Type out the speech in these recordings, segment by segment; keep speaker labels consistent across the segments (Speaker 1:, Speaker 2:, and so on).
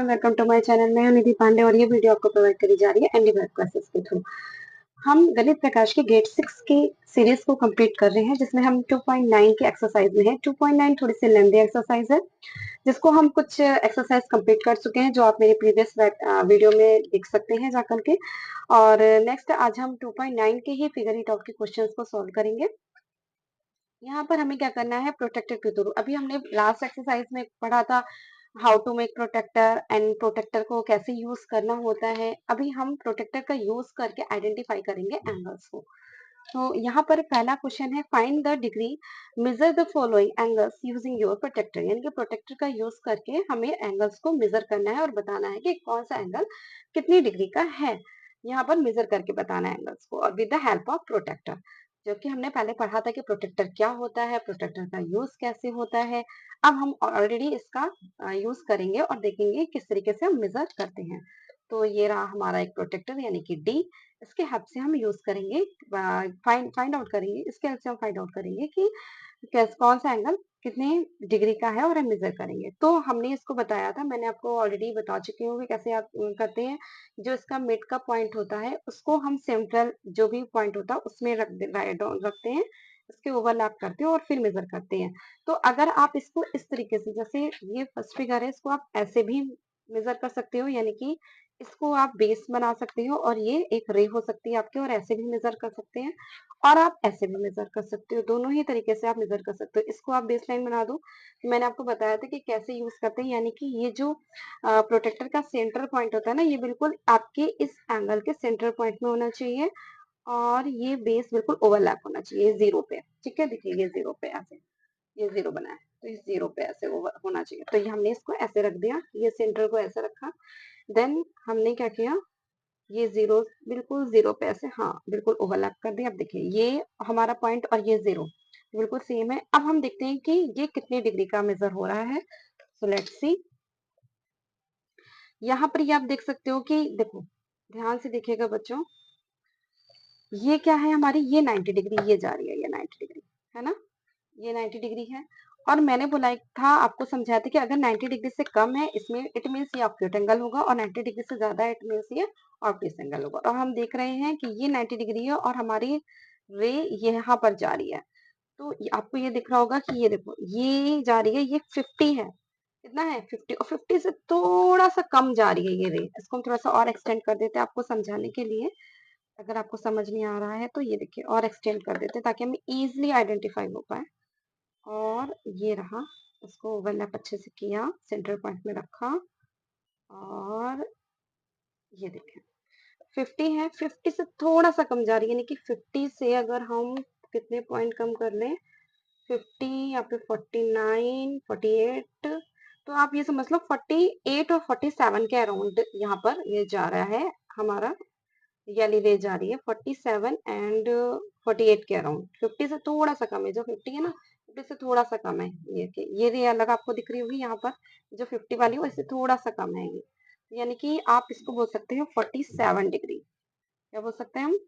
Speaker 1: Everyone, welcome to my channel. मैं हूं निधि पांडे और ये वीडियो आपको प्रोवाइड करी जा रही है एनडी वेब क्लासेस के थ्रू। हम गणित प्रकाश के ग्रेड 6 की सीरीज को कंप्लीट कर रहे हैं, जिसमें हम 2.9 के एक्सरसाइज में है। 2.9 थोड़ी सी लेंथी एक्सरसाइज है, जिसको हम कुछ एक्सरसाइज कंप्लीट कर चुके हैं, जो आप मेरे प्रीवियस वीडियो में देख सकते हैं जाकर के। और नेक्स्ट आज हम 2.9 के ही फिगर इट आउट के क्वेश्चंस को सॉल्व करेंगे। यहाँ पर हमें क्या करना है, प्रोटेक्टर के थ्रू। अभी हमने लास्ट एक्सरसाइज में पढ़ा था how to make protractor and protractor को कैसे यूज करना होता है। अभी हम प्रोटेक्टर का यूज करके आइडेंटिफाई करेंगे एंगल्स को। तो यहाँ पर पहला क्वेश्चन है, find the degree, measure the following angles using your protractor. यानी कि प्रोटेक्टर का यूज करके हमें एंगल्स को मेजर करना है और बताना है कि कौन सा एंगल कितनी डिग्री का है। यहाँ पर मेजर करके बताना है एंगल्स को, और with the help of protractor. जो कि हमने पहले पढ़ा था कि प्रोटेक्टर क्या होता है, प्रोटेक्टर का यूज कैसे होता है। अब हम ऑलरेडी इसका यूज करेंगे और देखेंगे किस तरीके से हम मेजर करते हैं। तो ये रहा हमारा एक प्रोटेक्टर यानी कि डी। इसके हेल्प से हम यूज करेंगे, फाइंड आउट करेंगे, इसके हेल्प से हम फाइंड आउट करेंगे कि कौन सा एंगल कितने डिग्री का है और हम मेजर करेंगे। तो हमने इसको बताया था, मैंने आपको ऑलरेडी बता चुकी हूँ कि कैसे आप करते हैं। जो इसका मिड का पॉइंट होता है उसको हम सेंट्रल जो भी पॉइंट होता है उसमें रखते हैं, इसके ओवरलैप करते हैं और फिर मेजर करते हैं। तो अगर आप इसको इस तरीके से, जैसे ये फर्स्ट फिगर है, इसको आप ऐसे भी मेजर कर सकते हो, यानी कि इसको आप बेस बना सकते हो और ये एक रे हो सकती है आपके, और ऐसे भी मेजर कर सकते हैं और आप ऐसे भी मेजर कर सकते हो। दोनों ही तरीके से आप मेजर कर सकते हो। इसको आप बेस लाइन बना दो। मैंने आपको बताया था कि कैसे यूज करते हैं, यानी कि ये जो प्रोटेक्टर का सेंटर पॉइंट होता है ना, ये बिल्कुल आपके इस एंगल के सेंटर पॉइंट में होना चाहिए और ये बेस बिल्कुल ओवरलैप होना चाहिए जीरो पे। ठीक है, देखिए ये जीरो पे ऐसे, ये जीरो बना है तो इस जीरो पे ऐसे होना चाहिए। तो ये हमने इसको ऐसे रख दिया, ये सेंटर को ऐसे रखा। देन हमने क्या किया, ये जीरो बिल्कुल जीरो पे ऐसे, हाँ बिल्कुल ओवरलैप कर दिया। अब देखिए ये हमारा पॉइंट और ये जीरो बिल्कुल सेम है। अब हम देखते हैं कि ये कितनी डिग्री का मेजर हो रहा है। So let's see. यहाँ पर ये आप देख सकते हो कि, देखो ध्यान से देखिएगा बच्चों, ये क्या है हमारी, ये 90 डिग्री ये जा रही है, ये 90 डिग्री है ना, ये 90 डिग्री है। और मैंने बोला था, आपको समझाया था कि अगर 90 डिग्री से कम है इसमें इट मीन्स ये ऑक्यूट एंगल होगा, और 90 डिग्री से ज्यादा इट मीन्स ये ऑब्ट्यूस एंगल होगा। और हम देख रहे हैं कि ये 90 डिग्री है और हमारी रे यहाँ पर जा रही है। तो आपको ये दिख रहा होगा कि ये देखो ये जा रही है, ये 50 है। कितना है, 50, और 50 से थोड़ा सा कम जा रही है ये रे। इसको हम थोड़ा सा और एक्सटेंड कर देते हैं आपको समझाने के लिए। अगर आपको समझ नहीं आ रहा है तो ये देखिए और एक्सटेंड कर देते हैं ताकि हमें इजिली आइडेंटिफाई हो पाए। और ये रहा, इसको ओवरलैप अच्छे से किया, सेंटर पॉइंट में रखा, और ये देखें 50 है, 50 से थोड़ा सा कम जा रही है, यानी कि 50 से अगर हम कितने पॉइंट कम कर लें, 50 या फिर 49, 48, तो आप ये समझ लो 48 और 47 के अराउंड यहाँ पर ये जा रहा है हमारा, यानी रे जा रही है 47 एंड 48 के अराउंड। 50 से थोड़ा सा कम है, जो 50 है ना 50 से थोड़ा सा कम है। ये रे अलग आपको दिख रही होगी यहाँ पर, जो 50 वाली है इससे थोड़ा सा कम है ये, यानी कि आप इसको बोल सकते हो 47 डिग्री। क्या बोल सकते हैं हम,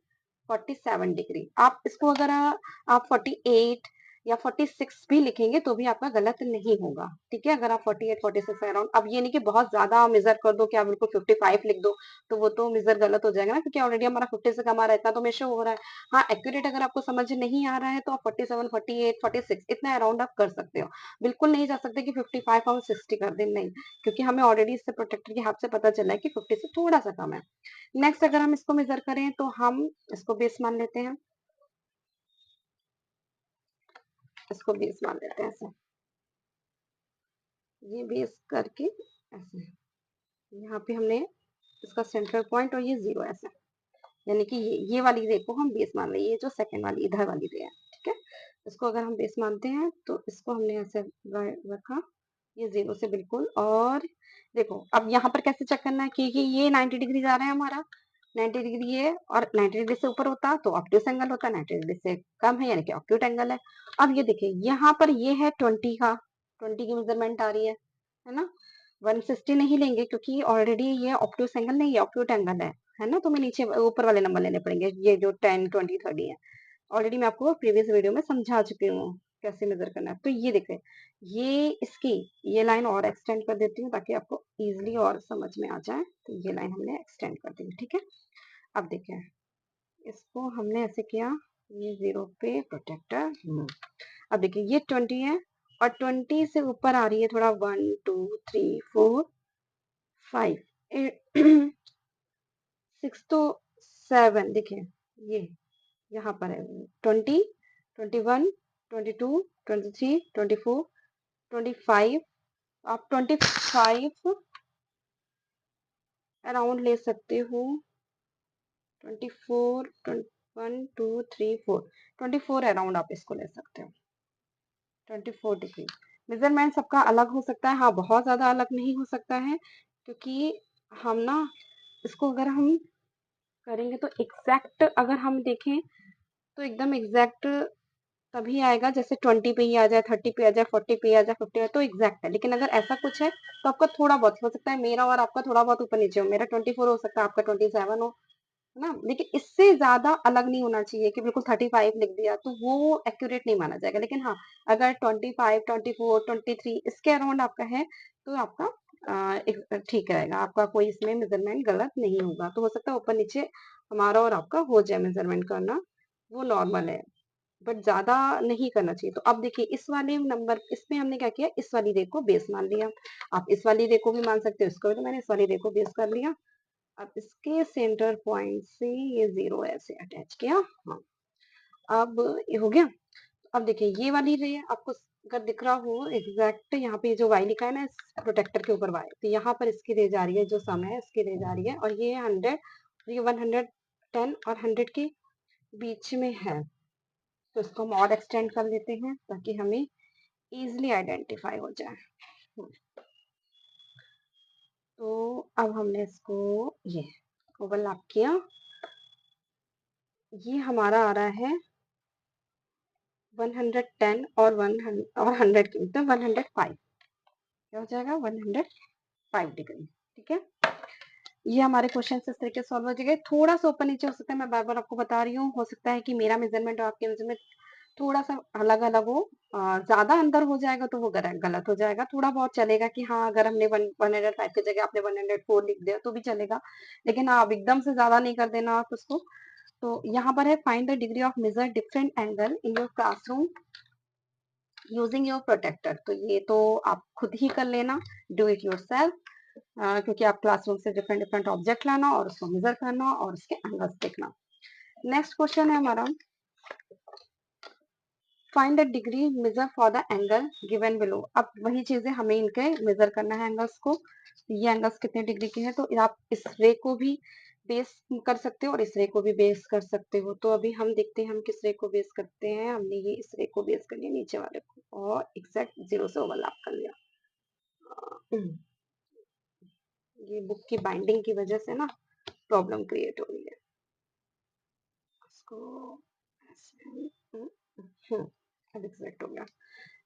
Speaker 1: 47 डिग्री। आप इसको अगर आप 48 या 46 भी लिखेंगे तो भी आपका गलत नहीं होगा। ठीक है, अगर आप 48 46 अराउंड, अब ये नहीं कि बहुत ज्यादा मेजर कर दो कि आप बिल्कुल 55 लिख दो, तो वो तो मेजर गलत हो जाएगा ना, क्योंकि ऑलरेडी हमारा 50 से कम आ रहा है, इतना तो मेशो हो रहा है। हाँ एक्यूरेट अगर आपको समझ नहीं आ रहा है तो आप 47 48 46 इतना अराउंड आप कर सकते हो। बिल्कुल नहीं जा सकते कि 55 और 60 कर दें, नहीं, क्योंकि हमें ऑलरेडी इससे प्रोटेक्टर के हाथ से पता चला है कि 50 से थोड़ा सा कम है। नेक्स्ट अगर हम इसको मेजर करें तो हम इसको बेस मान लेते हैं, इसको बेस मान लेते हैं ऐसे, ये बेस करके ऐसे, यहाँ पे हमने इसका सेंट्रल पॉइंट और ये जीरो ऐसे, यानी कि ये वाली रे को हम बेस मान रहे हैं, ये जो सेकंड वाली इधर वाली रे है। ठीक है, इसको अगर हम बेस मानते हैं तो इसको हमने ऐसे रखा, ये जीरो से बिल्कुल। और देखो अब यहाँ पर कैसे चेक करना है, क्योंकि ये 90 डिग्री जा रहा है हमारा, 90 डिग्री है, और 90 डिग्री से ऊपर होता तो ऑब्ट्यूस एंगल होता, 90 डिग्री से कम है यानी कि ऑक्यूट एंगल है। अब ये देखिए यहाँ पर ये है 20 का, 20 की मेजरमेंट आ रही है ना। 160 नहीं लेंगे क्योंकि ऑलरेडी ये ऑब्ट्यूस एंगल नहीं है, ऑक्यूट एंगल है ना। तो मैं नीचे ऊपर वाले नंबर लेने पड़ेंगे, ये जो 10 20 30 है। ऑलरेडी मैं आपको प्रीवियस वीडियो में समझा चुकी हूँ कैसे मेजर करना है। तो ये देखिए, ये इसकी ये लाइन और एक्सटेंड कर देती हूँ ताकि आपको इजीली और समझ में आ जाए। तो ये लाइन हमने एक्सटेंड कर दी, ठीक है। अब देखिए, इसको हमने ऐसे किया, ये 0 पे प्रोटेक्टर। अब देखिए ये 20 है और 20 से ऊपर आ रही है थोड़ा 1 2 3 4 5 6 तो 7। देखिए ये यहाँ पर है 20 21 22 23 24 25। आप 25 अराउंड ले सकते हो। 24 1 2 3 4 24 अराउंड आप इसको ले सकते हो। 24 डिग्री मेजरमेंट सबका अलग हो सकता है। हाँ, बहुत ज्यादा अलग नहीं हो सकता है, क्योंकि हम ना इसको अगर हम करेंगे तो एग्जैक्ट अगर हम देखें तो एकदम एग्जैक्ट तभी आएगा जैसे 20 पे ही आ जाए, 30 पे आ जाए, 40 पे आ जाए, 50 पे तो एग्जैक्ट है। लेकिन अगर ऐसा कुछ है तो आपका थोड़ा बहुत हो सकता है, मेरा और आपका थोड़ा बहुत ऊपर नीचे हो। मेरा 24 हो सकता है, आपका 27 हो, है ना। लेकिन इससे ज्यादा अलग नहीं होना चाहिए कि बिल्कुल 35 लिख दिया तो वो एक्यूरेट नहीं माना जाएगा। लेकिन हाँ, अगर 25 24 23 इसके अराउंड आपका है तो आपका ठीक रहेगा, आपका कोई इसमें मेजरमेंट गलत नहीं होगा। तो हो सकता है ऊपर नीचे हमारा और आपका हो जाए मेजरमेंट करना, वो नॉर्मल है, बट ज्यादा नहीं करना चाहिए। तो अब देखिए इस वाले नंबर, इसमें हमने क्या किया, इस वाली रेख को बेस मान लिया। आप इस वाली रेख को भी मान सकते हो, इसको भी, तो मैंने इस वाली रेख को बेस कर लिया। अब इसके सेंटर पॉइंट से ये 0 ऐसे अटैच किया। हाँ, अब ये हो गया। अब देखिए ये वाली रे आपको अगर दिख रहा हो एग्जैक्ट, यहाँ पे जो वाई लिखा है ना इस प्रोटेक्टर के ऊपर वाई, तो यहाँ पर इसकी रे जा रही है, जो सम है इसकी रे जा रही है, और ये 100, ये 110 और 100 के बीच में है। तो इसको हम और एक्सटेंड कर लेते हैं ताकि हमें इजिली आइडेंटिफाई हो जाए। तो अब हमने इसको ये ओवरलैप किया, ये हमारा आ रहा है 110 और 100 के बीच में 105, क्या हो जाएगा 105 डिग्री, ठीक है। ये हमारे क्वेश्चन इस तरीके से सॉल्व हो जाएंगे। थोड़ा सा ऊपर नीचे हो सकता है, मैं बार बार आपको बता रही हूँ, हो सकता है कि मेरा मेजरमेंट और आपके मेजरमेंट थोड़ा सा अलग अलग हो। ज्यादा अंदर हो जाएगा तो वो गलत हो जाएगा। थोड़ा बहुत चलेगा कि हाँ, अगर हमने 105 की जगह आपने 104 लिख दिया तो भी चलेगा, लेकिन हाँ, अब एकदम से ज्यादा नहीं कर देना आप उसको। तो यहाँ पर है find the degree of measure different angle in your classroom using your protractor. तो ये तो आप खुद ही कर लेना, डू इट योरसेल्फ, क्योंकि आप क्लासरूम से डिफरेंट डिफरेंट ऑब्जेक्ट लाना और उसको मेजर करना और उसके एंगल्स देखना। नेक्स्ट क्वेश्चन है हमारा, find the degree measure for the angle given below. अब वही चीजें हमें इनके मेजर करना है एंगल्स को। ये एंगल्स कितने डिग्री के हैं, तो आप इस रे को भी बेस कर सकते हो और इस रे को भी बेस कर सकते हो। तो अभी हम देखते हैं हम किस रे को बेस करते हैं। हमने ये इस रे को बेस कर लिया, नीचे वाले को, और एग्जैक्ट 0 से ओवरलैप कर लिया। ये बुक की बाइंडिंग की वजह से ना प्रॉब्लम क्रिएट हो रही है। इसको अब एग्जैक्ट हो गया।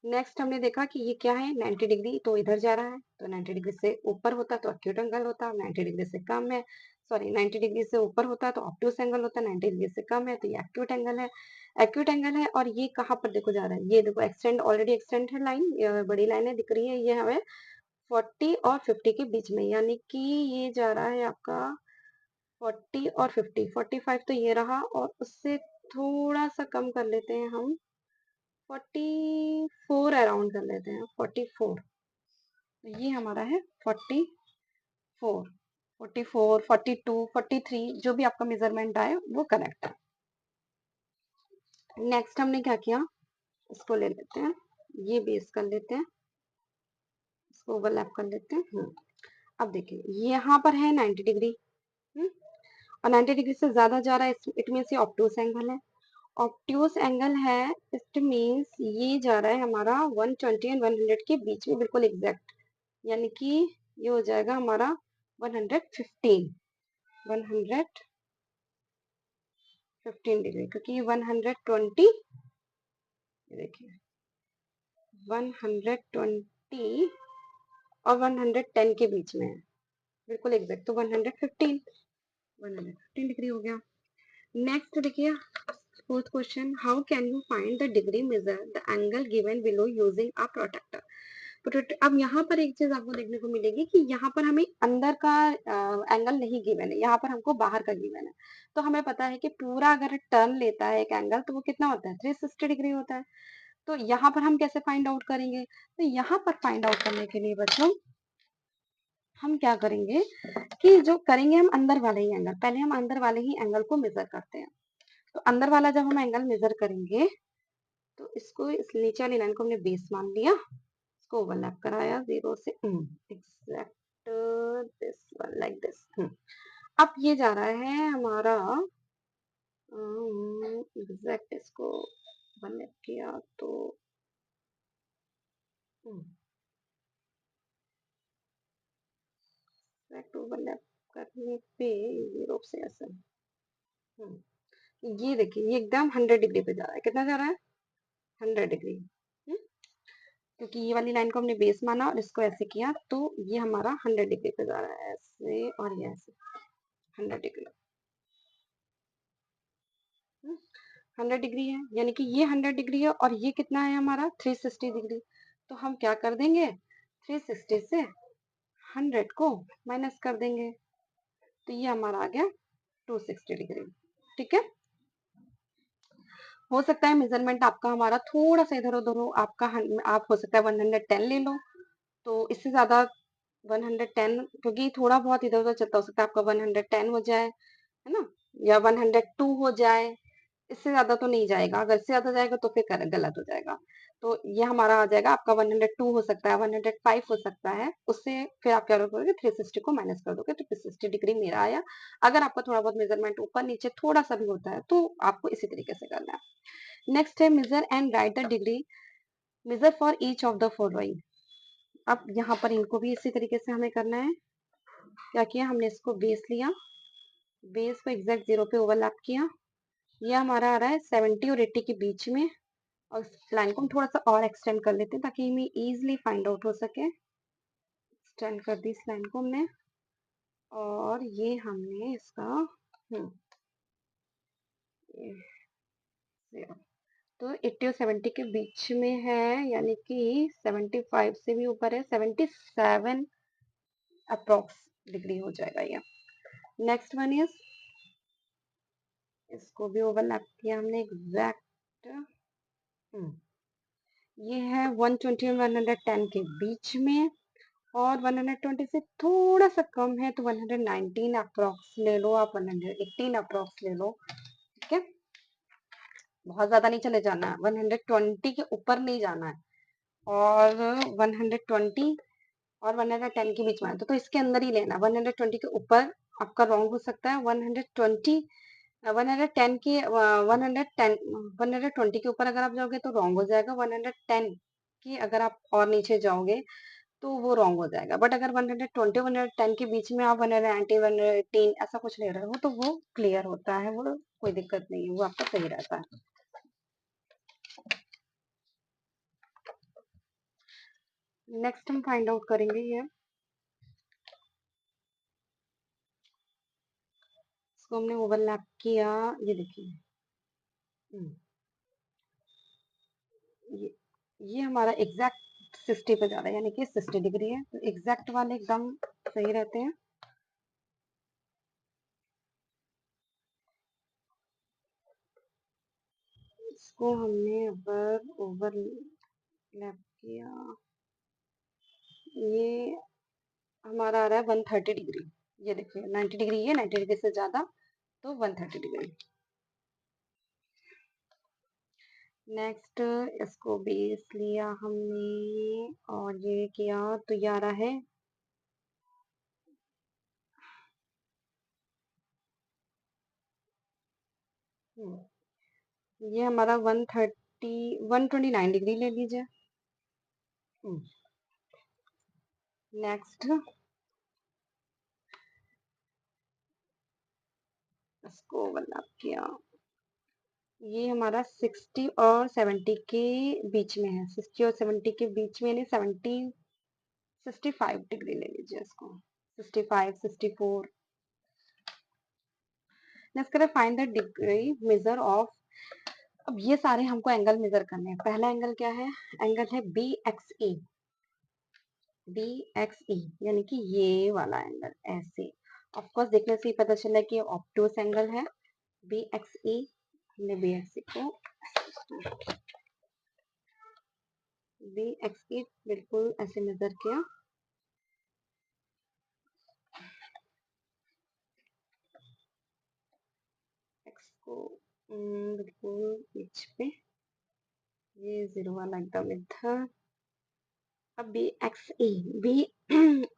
Speaker 1: नेक्स्ट हमने देखा कि ये क्या है, 90 डिग्री, तो इधर जा रहा है, तो 90 डिग्री से ऊपर होता तो एक्यूट एंगल होता, 90 डिग्री से कम है, सॉरी 90 डिग्री से ऊपर होता तो ऑब्टूस एंगल होता, 90 डिग्री से कम है तो ये एक्यूट एंगल है। एक्यूट एंगल है, और ये कहाँ पर देखो जा रहा है, ये देखो एक्सटेंड, ऑलरेडी एक्सटेंड है लाइन, बड़ी लाइनें दिख रही है, ये हमें 40 और 50 के बीच में, यानी कि ये जा रहा है आपका 40 और 50, 45 तो ये रहा, और उससे थोड़ा सा कम कर लेते हैं हम, 44 अराउंड कर लेते हैं, 44। तो ये हमारा है 44, 44, 42, 43, जो भी आपका मेजरमेंट आए वो करेक्ट है। नेक्स्ट हमने क्या किया, इसको ले लेते हैं, ये बेस कर लेते हैं, इसको ओवरलैप कर लेते हैं। अब देखिए यहाँ पर है 90 डिग्री, और 90 डिग्री से ज्यादा जा रहा है, इट मीन्स ये ऑब्टूस एंगल है। ऑब्ट्यूस एंगल है, इट मीन्स ये जा रहा है हमारा 120 एंड 100 के बीच में, बिल्कुल एग्जैक्ट, यानी कि ये हो जाएगा हमारा 115 डिग्री, क्योंकि 120, देखिए 120 और 110 के बीच में है, बिल्कुल एग्जैक्ट, तो 115 डिग्री हो गया। नेक्स्ट देखिए fourth question, how can you find the degree measure the angle given below using a protractor. अब यहाँ पर एक चीज आपको देखने को मिलेगी कि यहाँ पर हमें अंदर का एंगल नहीं गिवन है, यहाँ पर हमको बाहर का गिवन है। तो हमें पता है कि पूरा अगर टर्न लेता है एक एंगल तो वो कितना होता है, 360 डिग्री होता है। तो यहाँ पर हम कैसे फाइंड आउट करेंगे, तो यहाँ पर फाइंड आउट करने के लिए बच्चों हम क्या करेंगे कि जो करेंगे हम अंदर वाले ही एंगल, पहले हम अंदर वाले ही एंगल को मेजर करते हैं। तो अंदर वाला जब हम एंगल मेजर करेंगे तो इसको, इस नीचे वाली लाइन को हमने बेस मान लिया, इसको ओवरलैप कराया 0 से exact this one like this. अब ये जा रहा है हमारा एग्जैक्ट, इसको ओवरलैप किया तो एग्जैक्ट ओवरलैप करने पे 0 से ऐसे ये देखिए ये एकदम 100 डिग्री पे जा रहा है। कितना जा रहा है, 100 डिग्री। क्योंकि ये वाली लाइन को हमने बेस माना और इसको ऐसे किया तो ये हमारा 100 डिग्री पे जा रहा है, ऐसे और ये ऐसे 100 डिग्री। 100 डिग्री है, यानी कि ये 100 डिग्री है और ये कितना है हमारा 360 डिग्री। तो हम क्या कर देंगे, 360 से 100 को माइनस कर देंगे तो ये हमारा आ गया 260 डिग्री। ठीक है, हो सकता है मेजरमेंट आपका हमारा थोड़ा सा इधर उधर हो, आपका आप हो सकता है 110 ले लो, तो इससे ज्यादा 110, क्योंकि थोड़ा बहुत इधर उधर चलता, हो सकता है आपका 110 हो जाए, है ना, या 102 हो जाए, इससे ज्यादा तो नहीं जाएगा। अगर इससे ज्यादा जाएगा तो फिर गलत हो जाएगा। तो ये हमारा आ जाएगा आपका 102 हो सकता है, 105 हो सकता है, उससे फिर आप क्या करोगे 360 को माइनस कर दोगे तो 360 डिग्री मेरा आया। अगर आपका थोड़ा बहुत मेजरमेंट ऊपर नीचे थोड़ा सा भी होता है तो आपको इसी तरीके से करना है। नेक्स्ट है measure and write the degree measure for each of the following. अब यहाँ पर इनको भी इसी तरीके से हमें करना है। क्या किया हमने, इसको बेस लिया, बेस को एग्जैक्ट 0 पे ओवरलैप किया, ये हमारा आ रहा है 70 और 80 के बीच में, और इस लाइन को हम थोड़ा सा और एक्सटेंड कर लेते हैं ताकि हमें इजीली फाइंड आउट हो सके। एक्सटेंड कर दी इस लाइन को हमने, और ये हमने इसका तो 80 और 70 के बीच में है, यानी कि 75 से भी ऊपर है, 77 अप्रोक्स डिग्री हो जाएगा ये। नेक्स्ट वन इज, इसको भी ओवरलैप किया हमने एग्जैक्ट, ये है 120 और 110 के बीच में, और 120 से थोड़ा सा कम है तो 119 अप्रोक्स ले लो आप, 118 अप्रोक्स ले लो। ठीक है, बहुत ज्यादा नहीं चले जाना है, 120 के ऊपर नहीं जाना है, और 120 और 110 के बीच में तो इसके अंदर ही लेना। 120 के ऊपर आपका रॉन्ग हो सकता है, 120 110 के 110 120 के ऊपर अगर आप जाओगे तो रॉन्ग हो जाएगा, 110 की अगर आप और नीचे जाओगे तो वो रॉन्ग हो जाएगा। बट अगर 120 110 के बीच में आप 190 118 ऐसा कुछ ले रहे हो तो वो क्लियर होता है, वो कोई दिक्कत नहीं है, वो आपका सही रहता है। नेक्स्ट हम फाइंड आउट करेंगे ये, इसको हमने ओवरलैप किया, ये देखिए ये ये हमारा एग्जैक्ट 60 पे जा रहा है, यानी कि 60 डिग्री है, तो एग्जैक्ट वाले एकदम सही रहते हैं। इसको हमने अगर ओवरलैप किया, ये हमारा आ रहा है 130 डिग्री। ये देखिए 90 डिग्री है, 90 डिग्री से ज्यादा तो 130 डिग्री। नेक्स्ट, इसको बेस लिया हमने और ये किया तो ये आ रहा है ये हमारा 129 डिग्री ले लीजिए। नेक्स्ट, इसको ओवरलैप किया, ये हमारा 60 और 70 के बीच में है, 60 और 70 के बीच में, नहीं 65 डिग्री ले लीजिए इसको, 65 64। नेक्स्ट करें find the degree measure of अब ये सारे हमको एंगल मेजर करने हैं। पहला एंगल क्या है? एंगल है बी एक्स ई। बी एक्स ई यानी कि ये वाला एंगल ऐसे। ऑफ कोर्स देखने से ही पता चला कि ऑब्टूस एंगल है बी एक्स ई। हमने बी एक्स ई को बी एक्स ई बिल्कुल ऐसे मेजर किया। एक्स को बिल्कुल बीच पे, ये 0 वाला एकदम इधर। अब बी एक्स ई बी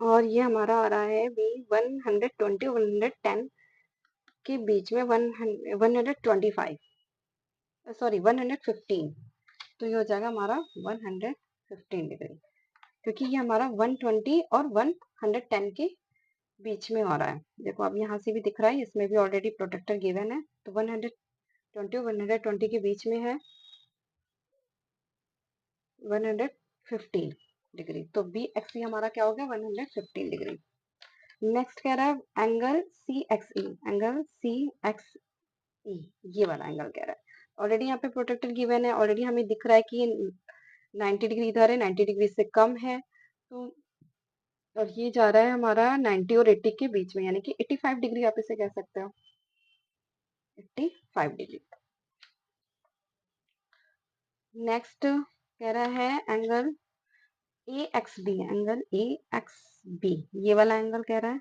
Speaker 1: और ये हमारा आ रहा है बी 120 110 के बीच में 125, सॉरी 115। तो ये हो जाएगा हमारा 115 डिग्री, क्योंकि ये हमारा 120 और 110 के बीच में हो रहा है। देखो अब यहाँ से भी दिख रहा है, इसमें भी ऑलरेडी प्रोटेक्टर गिवन है, तो 120 और 120 के बीच में है 115 डिग्री। तो बी एक्स ई हमारा क्या हो गया? 115 डिग्री। नेक्स्ट कह रहा है एंगल सी एक्स ई। एंगल सी एक्स ई ये वाला एंगल कह रहा है। ऑलरेडी यहाँ पे प्रोटेक्टर गिवन है, ऑलरेडी हमें दिख रहा है कि ये 90 डिग्री इधर है, 90 डिग्री से कम है। तो और ये जा रहा है हमारा 90 और 80 के बीच में, यानी कि 85 डिग्री आप इसे कह सकते हो, 85 डिग्री। नेक्स्ट कह रहा है angle A X B. Angle A X B ये वाला एंगल कह रहा है।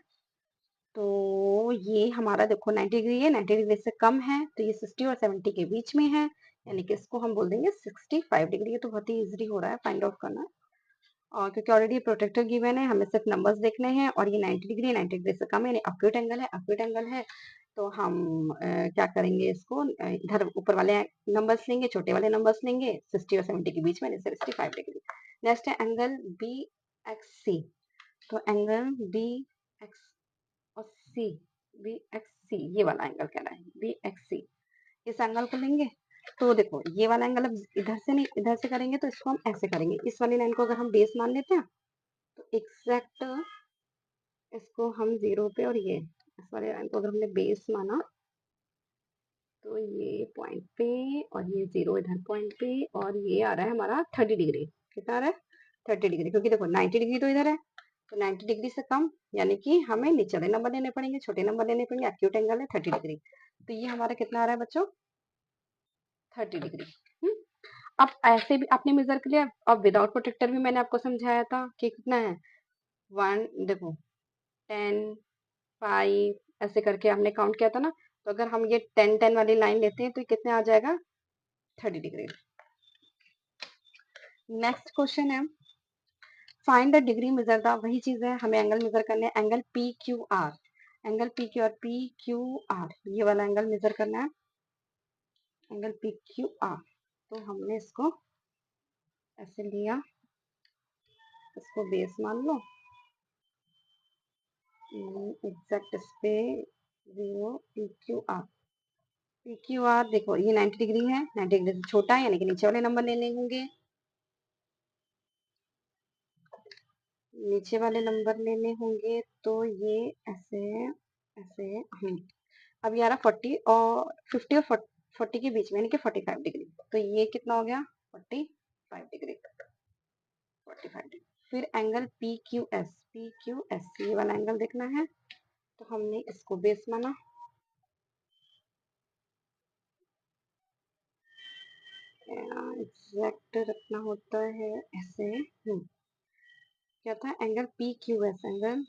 Speaker 1: तो ये हमारा देखो 90 डिग्री है, 90 डिग्री से कम है, तो ये 60 और 70 के बीच में है, यानी कि इसको हम बोल देंगे 65 डिग्री। ये तो बहुत ही इजीली हो रहा है फाइंड आउट करना। और क्योंकि ऑलरेडी प्रोटेक्टर गिवन है, हमें सिर्फ नंबर्स देखने हैं, और ये 90 डिग्री 90 डिग्री से कम है, यानी अक्यूट एंगल है। अक्यूट एंगल है तो हम क्या करेंगे, इसको इधर ऊपर वाले नंबर्स लेंगे, छोटे वाले नंबर्स लेंगे, 60 और 70 के बीच में, 65 डिग्री। नेक्स्ट है एंगल बी एक्स सी। तो एंगल बी एक्स और सी, बी एक्स सी ये वाला एंगल कह रहा है, बी एक्स सी। इस एंगल को लेंगे तो देखो ये वाला एंगल अब इधर से नहीं, इधर से करेंगे, तो इसको हम ऐसे करेंगे। इस वाली लाइन को अगर हम बेस मान लेते हैं तो एग्जैक्ट इसको हम 0 पे, और ये इस वाले लाइन को अगर हमने बेस माना तो ये पॉइंट पे, और ये 0 इधर पॉइंट पे, और ये आ रहा है हमारा 30 डिग्री। कितना आ रहा है? 30 डिग्री, क्योंकि देखो 90 डिग्री तो इधर है, तो 90 डिग्री से कम, यानी कि हमें निचले नंबर लेने पड़ेंगे, छोटे नंबर लेने पड़ेंगे। एक्यूट एंगल है 30 डिग्री, तो ये हमारा कितना आ रहा है बच्चों? 30 डिग्री। अब ऐसे भी आपने मेजर कर लिया। अब विदाउट प्रोटेक्टर भी मैंने आपको समझाया था कि कितना है, 1 देखो 10 5 ऐसे करके हमने काउंट किया था ना। तो अगर हम ये 10 10 वाली लाइन लेते हैं तो ये कितने आ जाएगा? 30 डिग्री। नेक्स्ट क्वेश्चन है find the degree measure the, वही चीज है, हमें एंगल मेजर करने हैं। Angle P Q R. Angle P Q R, P Q R ये वाला एंगल मेजर करना है, एंगल पी क्यू आर। तो हमने इसको ऐसे लिया, इसको बेस मान लो, एग्जैक्ट इस पे 0 P Q R. P Q R देखो ये 90 डिग्री है, 90 डिग्री से छोटा है, यानी कि नीचे वाले नंबर लेने होंगे, नीचे वाले नंबर लेने होंगे। तो ये ऐसे ऐसे अब ये आ रहा 40 और 50 और 40 के बीच में, यानी कि 45 डिग्री। तो ये कितना हो गया? 45 डिग्री, 45 डिग्री। फिर angle P Q S. P Q S ये वाला एंगल देखना है, तो हमने इसको बेस माना, एग्जैक्ट रखना होता है ऐसे। क्या था? Angle P Q S. Angle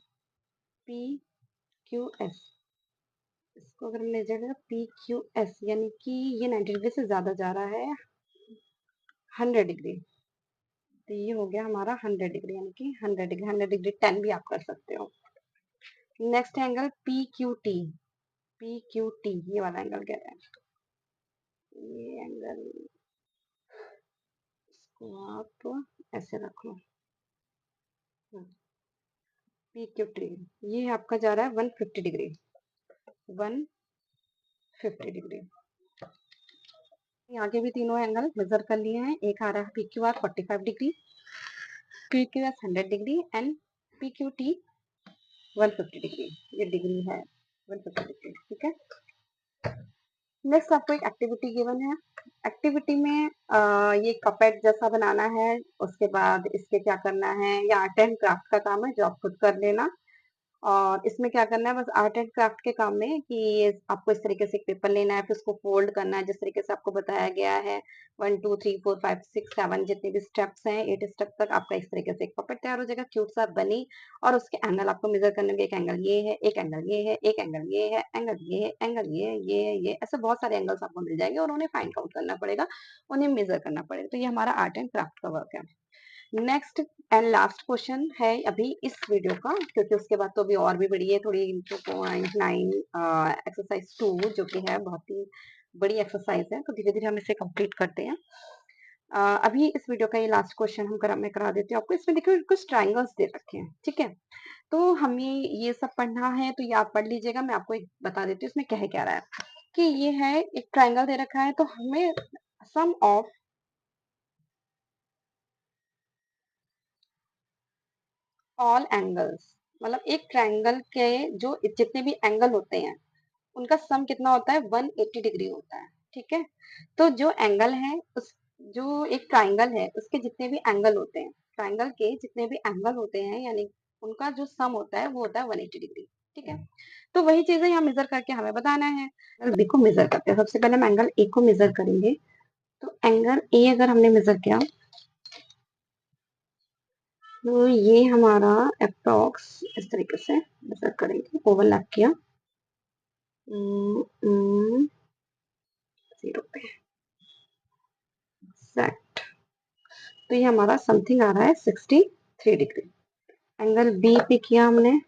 Speaker 1: P Q S, इसको अगर हमने जगह पी क्यू एस, यानी कि ये 90 डिग्री से ज्यादा जा रहा है, 100 डिग्री। तो ये हो गया हमारा 100 डिग्री, यानी कि 100 डिग्री, 100 डिग्री 10 भी आप कर सकते हो। Next angle P Q T. P Q T ये वाला एंगल कह रहा है, ये एंगल इसको आप ऐसे रख लो, पी क्यू टी ये आपका जा रहा है 150 डिग्री, 150 डिग्री। आगे भी तीनों एंगल मेजर कर लिए हैं। एक आ रहा है P Q R 45 degree, P Q S 100 degree, and P Q T 150 degree. ये डिग्री है 150 डिग्री, ठीक है। नेक्स्ट आपको एक एक्टिविटी गिवन है। एक्टिविटी में ये कपेट जैसा बनाना है, उसके बाद इसके क्या करना है, ये आर्ट एंड क्राफ्ट का काम है जो आप खुद कर लेना। और इसमें क्या करना है, बस आर्ट एंड क्राफ्ट के काम में कि ये आपको इस तरीके से एक पेपर लेना है, फिर उसको फोल्ड करना है जिस तरीके से आपको बताया गया है। 1 2 3 4 5 6 7 जितने भी स्टेप्स हैं, 8 स्टेप तक आपका इस तरीके से एक पपेट तैयार हो जाएगा, क्यूट सा बनी। और उसके एंगल आपको मेजर करने होंगे, एक एंगल ये है, एक एंगल ये है, एक एंगल ये है, एंगल ये है, एंगल ये ऐसे बहुत सारे एंगल्स आपको मिल जाएंगे और उन्हें फाइंड आउट करना पड़ेगा, उन्हें मेजर करना पड़ेगा। तो ये हमारा आर्ट एंड क्राफ्ट का वर्क है। नेक्स्ट एंड लास्ट क्वेश्चन है अभी इस वीडियो का, क्योंकि उसके बाद तो अभी और भी बड़ी है थोड़ी, 2.9 एक्सरसाइज 2 जो कि है बहुत ही बड़ी एक्सरसाइज है, तो धीरे धीरे हम इसे कंप्लीट करते हैं। अभी इस वीडियो का ये लास्ट क्वेश्चन मैं करा देती हूँ आपको। इसमें देखो कुछ ट्राइंगल्स दे रखे हैं, ठीक है। तो हमें ये सब पढ़ना है, तो ये आप पढ़ लीजिएगा, मैं आपको एक बता देती हूँ इसमें क्या रहा है। कि ये है एक ट्राइंगल दे रखा है, तो हमें सम ऑफ ऑल एंगल्स, मतलब एक ट्रायंगल के जो जितने भी एंगल होते हैं उनका सम कितना होता है, 180 डिग्री होता है, ठीक है। तो जो एंगल है उस जो एक ट्रायंगल है उसके जितने भी एंगल होते हैं, ट्रायंगल के जितने भी एंगल होते हैं, यानी उनका जो सम होता है वो होता है 180 डिग्री, ठीक है। तो वही चीजें यहाँ मेजर करके हमें बताना है। बी को मेजर करते हैं, सबसे पहले हम एंगल ए को मेजर करेंगे। तो एंगल ए अगर हमने मेजर किया, तो ये हमारा अप्रॉक्स इस तरीके से मेजर करेंगे, ओवरलैप किया 0 पे सेट। तो ये हमारा समथिंग आ रहा है 63 डिग्री। एंगल बी पे किया हमने,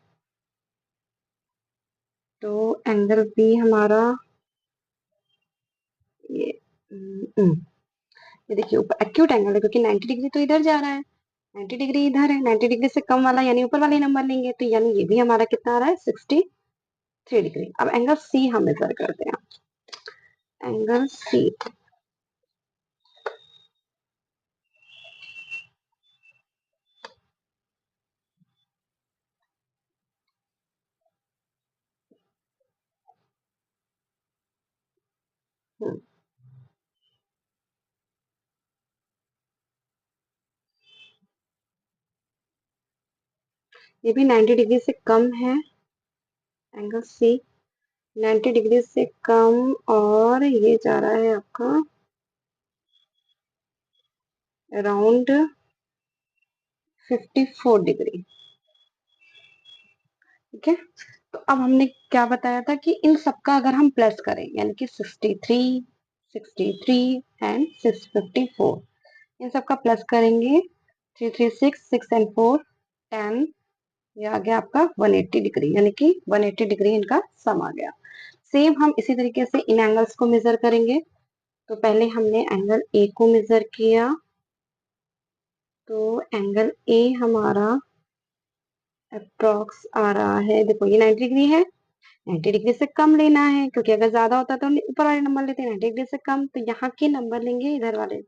Speaker 1: तो एंगल बी हमारा ये ये देखिए ऊपर एक्यूट एंगल है क्योंकि 90 डिग्री तो इधर जा रहा है, 90 डिग्री इधर है, 90 डिग्री से कम वाला यानी ऊपर वाले नंबर लेंगे, तो यानी ये भी हमारा कितना आ रहा है, 63 डिग्री। अब एंगल सी हम मेजर करते हैं। एंगल सी, ये भी 90 डिग्री से कम है। एंगल सी 90 डिग्री से कम, और ये जा रहा है आपका अराउंड 54 डिग्री, ठीक है। तो अब हमने क्या बताया था कि इन सबका अगर हम प्लस करें, यानी कि 63 एंड 654, इन सबका प्लस करेंगे, 336 6 एंड 4 10, ये आ गया आपका 180 डिग्री, यानी कि 180 डिग्री इनका सम आ गया। सेम हम इसी तरीके से इन एंगल्स को मेजर करेंगे। तो पहले हमने एंगल ए को मेजर किया, तो एंगल ए हमारा अप्रोक्स आ रहा है, देखो ये 90 डिग्री है, 90 डिग्री से कम लेना है, क्योंकि अगर ज्यादा होता तो ऊपर वाले नंबर लेते हैं, 90 डिग्री से कम, तो यहाँ के नंबर लेंगे इधर वाले।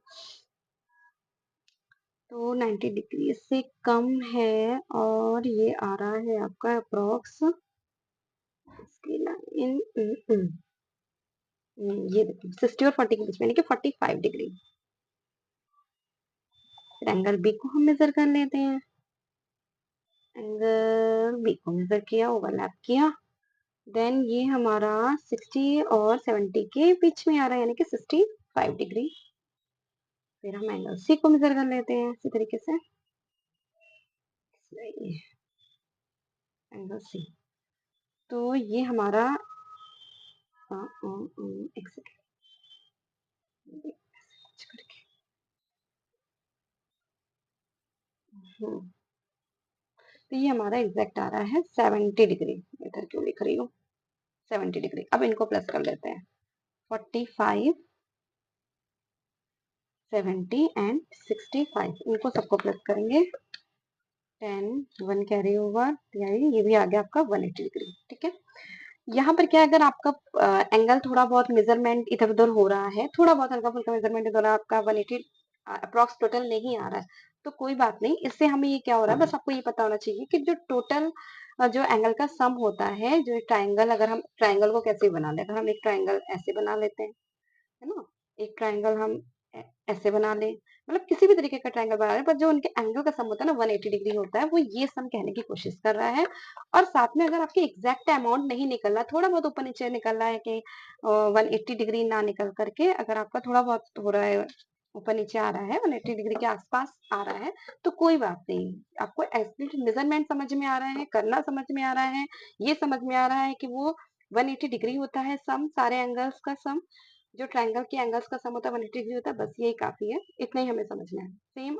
Speaker 1: तो 90 डिग्री से कम है, और ये आ रहा है आपका अप्रोक्स इसकी लाइन, ये देखो 60 और 40 के बीच में, यानी कि 45 डिग्री। फिर एंगल बी को हम मेजर कर लेते हैं। एंगल बी को मेजर किया, ओवरलैप किया, देन ये हमारा 60 और 70 के बीच में आ रहा है, यानी कि 65 डिग्री। फिर हम एंगल सी को मेजर कर लेते हैं इसी तरीके से, एंगल सी। तो ये हमारा एक सेकेंड करके, तो ये हमारा एग्जैक्ट आ रहा है 70 डिग्री। इधर क्यों लिख रही हूँ, 70 डिग्री। अब इनको प्लस कर लेते हैं, 45 70 एंड 65, इनको सबको प्लस करेंगे, 10 1 कैरी ओवर, ये भी आ गया आपका 180 डिग्री, ठीक है। यहाँ पर क्या है, अगर आपका एंगल थोड़ा बहुत मेजरमेंट इधर उधर हो रहा है, थोड़ा बहुत हल्का फुल्का मेजरमेंट इधर आपका 180 अप्रॉक्स टोटल नहीं आ रहा है, तो कोई बात नहीं, इससे हमें ये क्या हो रहा है, बस आपको ये पता होना चाहिए कि जो टोटल जो एंगल का सम होता है, जो ट्राइंगल, अगर हम ट्राइंगल को कैसे बना लें, अगर हम एक ट्राइंगल ऐसे बना लेते हैं, है ना? एक ट्राइंगल हम ऐसे बना लें, मतलब किसी भी तरीके का ट्राइंगल बना लें, पर जो उनके एंगल का सम होता है ना 180 डिग्री होता है, वो ये सम कहने की कोशिश कर रहा है। और साथ में अगर आपके एग्जैक्ट अमाउंट नहीं निकल रहा, थोड़ा बहुत ऊपर नीचे निकल रहा है कि 180 डिग्री ना निकल करके अगर आपका थोड़ा बहुत हो रहा है, ऊपर नीचे आ रहा है, 180 डिग्री के आसपास आ रहा है, तो कोई बात नहीं। आपको एब्सोल्यूट मेजरमेंट समझ में आ रहा है, करना समझ में आ रहा है, ये समझ में आ रहा है कि वो 180 डिग्री होता है सम, सारे एंगल्स का सम, जो ट्रायंगल के एंगल्स का सम होता है 180 डिग्री होता है, बस यही काफी है, इतना ही हमें समझना है। सेम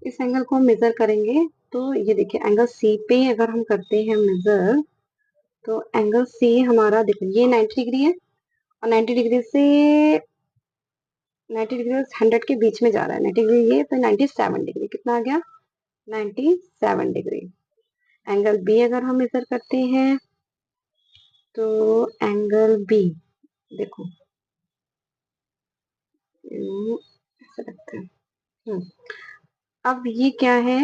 Speaker 1: इस एंगल को हम मेजर करेंगे, तो ये देखिए एंगल सी पे अगर हम करते हैं मेजर, तो एंगल सी हमारा देखो ये 90 डिग्री है, और 90 डिग्री से 90 डिग्री और 100 के बीच में जा रहा है, 90 डिग्री ये, तो 97 डिग्री, कितना आ गया 97 डिग्री। एंगल बी अगर हम मेजर करते हैं, तो एंगल बी देखो ऐसे रखते हैं। अब ये क्या है,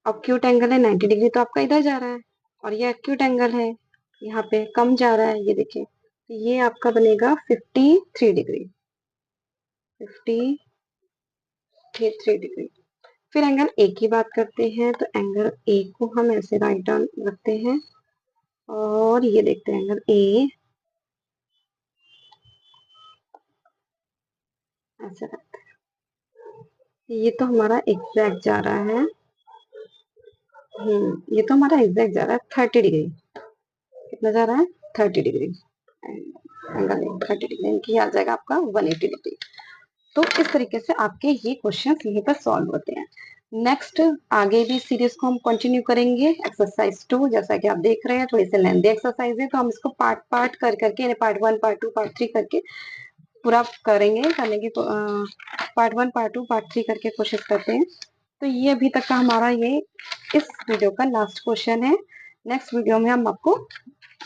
Speaker 1: एक्यूट एंगल है 90 डिग्री, तो आपका इधर जा रहा है, और ये एक्यूट एंगल है, यहाँ पे कम जा रहा है, ये देखिए, तो ये आपका बनेगा 53 डिग्री, 53 डिग्री। फिर एंगल ए की बात करते हैं, तो एंगल ए को हम ऐसे राइट डाउन रखते हैं, और ये देखते हैं एंगल ए ऐसे रखते हैं, ये तो हमारा एग्जैक्ट जा रहा है, ये तो हमारा एग्जैक्ट जा रहा है 30 डिग्री, कितना जा रहा है 30 डिग्री, एंगल 30 डिग्री, इनकी आ जाएगा आपका 180 डिग्री। तो इस तरीके से आपके ये क्वेश्चन यहीं पर सॉल्व होते हैं। नेक्स्ट आगे भी सीरीज को हम कंटिन्यू करेंगे, एक्सरसाइज 2, जैसा कि आप देख रहे हैं थोड़ी सी लेंथी एक्सरसाइज है, तो हम इसको पार्ट पार्ट कर करके, पार्ट 1 पार्ट 2 पार्ट 3 करके पूरा करेंगे, करने की पार्ट 1 पार्ट 2 पार्ट 3 करके कोशिश करते हैं। तो ये अभी तक का हमारा ये इस वीडियो का लास्ट क्वेश्चन है। नेक्स्ट वीडियो में हम आपको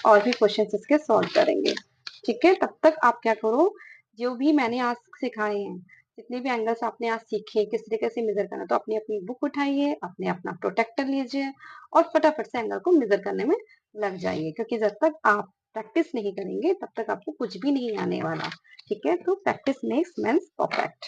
Speaker 1: और भी क्वेश्चन इसके सॉल्व करेंगे, ठीक है? तब तक आप क्या करो, जो भी मैंने आज सिखाए हैं, जितने भी एंगल्स आपने आज सीखे किस तरीके से मेजर करना, तो अपनी अपनी बुक उठाइए, अपने अपना प्रोटेक्टर लीजिए, और फटाफट से एंगल को मेजर करने में लग जाइए, क्योंकि जब तक आप प्रैक्टिस नहीं करेंगे तब तक आपको कुछ भी नहीं आने वाला, ठीक है? तो प्रैक्टिस मेक्स मैन परफेक्ट।